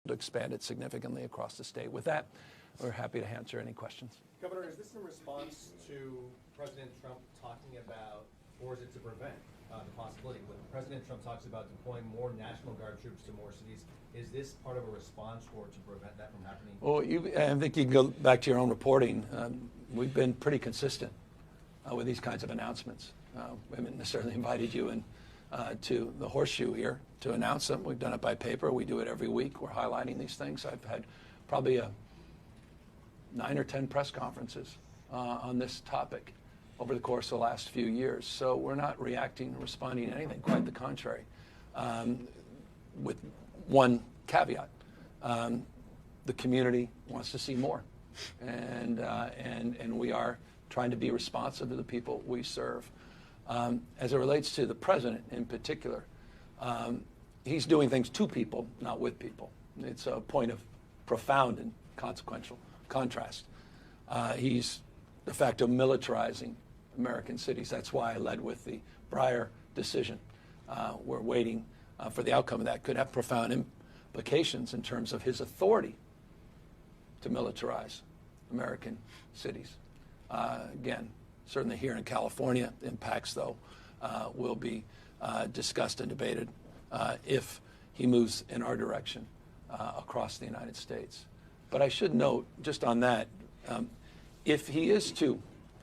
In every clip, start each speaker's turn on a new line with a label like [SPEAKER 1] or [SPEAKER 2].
[SPEAKER 1] to expand it significantly across the state. With that, we're happy to answer any questions.
[SPEAKER 2] Governor, is this in response to President Trump talking about, or is it to prevent the possibility? When President Trump talks about deploying more National Guard troops to more cities, is this part of a response or to prevent that from happening?
[SPEAKER 1] Well, I think you can go back to your own reporting. We've been pretty consistent with these kinds of announcements. We haven't necessarily invited you in to the horseshoe here to announce them. We've done it by paper. We do it every week. We're highlighting these things. I've had probably 9 or 10 press conferences on this topic over the course of the last few years. So we're not reacting, responding to anything. Quite the contrary. With one caveat, the community wants to see more, and we are trying to be responsive to the people we serve. As it relates to the president in particular, he's doing things to people, not with people. It's a point of profound and consequential contrast. He's de facto militarizing American cities. That's why I led with the Breyer decision. We're waiting for the outcome of that. Could have profound implications in terms of his authority to militarize American cities. Again, certainly here in California, impacts, though, will be discussed and debated if he moves in our direction across the United States. But I should note, just on that, if he is to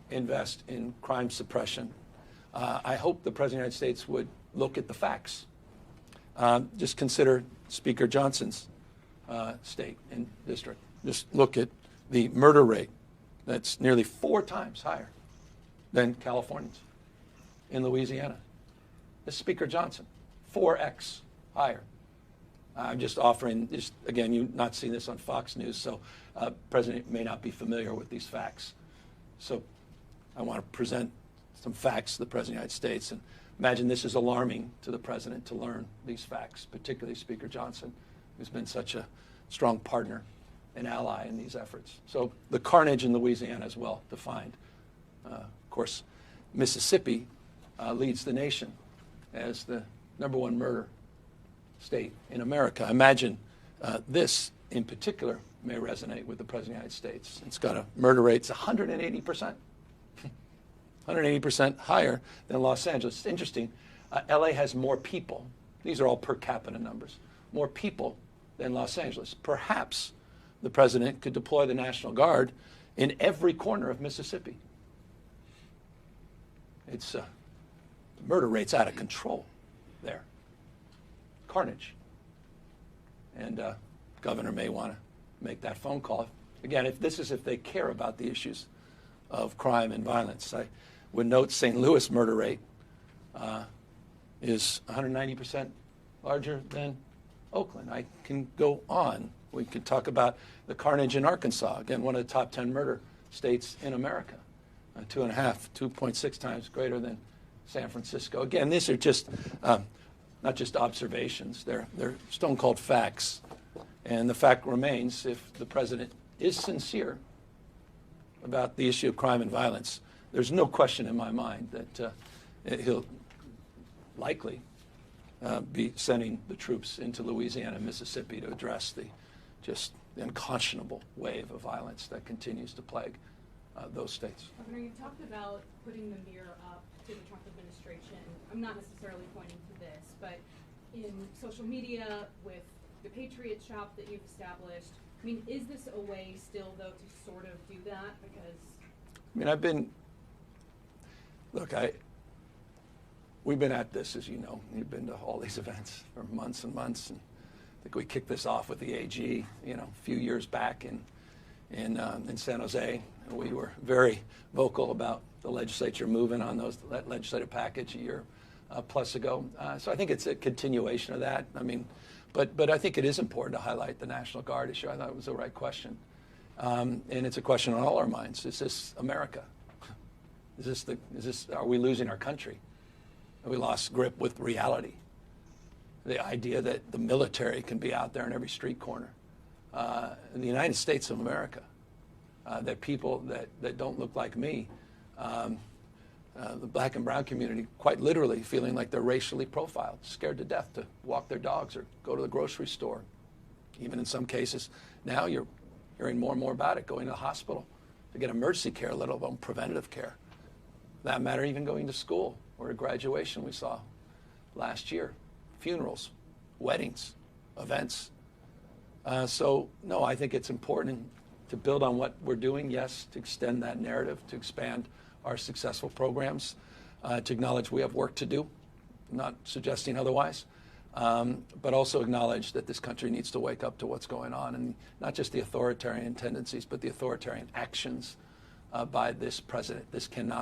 [SPEAKER 1] invest in crime suppression, I hope the President of the United States would look at the facts. Just consider Speaker Johnson's state and district. Just look at the murder rate. That's nearly 4 times higher than Californians in Louisiana. This is Speaker Johnson, 4x higher. I'm just offering, again, you've not seen this on Fox News, so President may not be familiar with these facts. So I want to present some facts to the President of the United States, and imagine this is alarming to the President to learn these facts, particularly Speaker Johnson, who's been such a strong partner and ally in these efforts. So the carnage in Louisiana is well defined. Of course, Mississippi leads the nation as the #1 murder state in America. Imagine this in particular may resonate with the President of the United States. It's got a murder rate, it's 180%. 180% higher than Los Angeles. It's interesting. LA has more people. These are all per capita numbers. More people than Los Angeles. Perhaps the President could deploy the National Guard in every corner of Mississippi. It's the murder rate's out of control there. Carnage. And Governor may want to make that phone call. Again, if they care about the issues of crime and violence. I would note St. Louis murder rate is 190% larger than Oakland. I can go on. We could talk about the carnage in Arkansas. Again, one of the top 10 murder states in America. 2.6 times greater than San Francisco. Again, these are just not just observations. They're stone-cold facts. And the fact remains, if the President is sincere about the issue of crime and violence, there's no question in my mind that he'll likely be sending the troops into Louisiana and Mississippi to address the unconscionable wave of violence that continues to plague those states.
[SPEAKER 3] Governor, you talked about putting the mirror up to the Trump administration. I'm not necessarily pointing to this, but in social media with the Patriot Shop that you've established, I mean, is this a way still, though, to sort of do that? Because
[SPEAKER 1] we've been at this, as you know. We've been to all these events for months and months, and I think we kicked this off with the AG, a few years back in San Jose. We were very vocal about the legislature moving on that legislative package a year plus ago. So I think it's a continuation of that. I mean, but I think it is important to highlight the National Guard issue. I thought it was the right question. And it's a question on all our minds. Is this America? Are we losing our country? Have we lost grip with reality? The idea that the military can be out there in every street corner. In the United States of America, that people that don't look like me, the black and brown community, quite literally feeling like they're racially profiled, scared to death to walk their dogs or go to the grocery store. even in some cases. Now you're hearing more and more about it, going to the hospital to get emergency care, let alone preventative care. For that matter, even going to school or a graduation we saw last year, funerals, weddings, events. So, no, I think it's important to build on what we're doing, yes, to extend that narrative, to expand our successful programs, to acknowledge we have work to do, not suggesting otherwise, but also acknowledge that this country needs to wake up to what's going on, and not just the authoritarian tendencies, but the authoritarian actions by this president. This cannot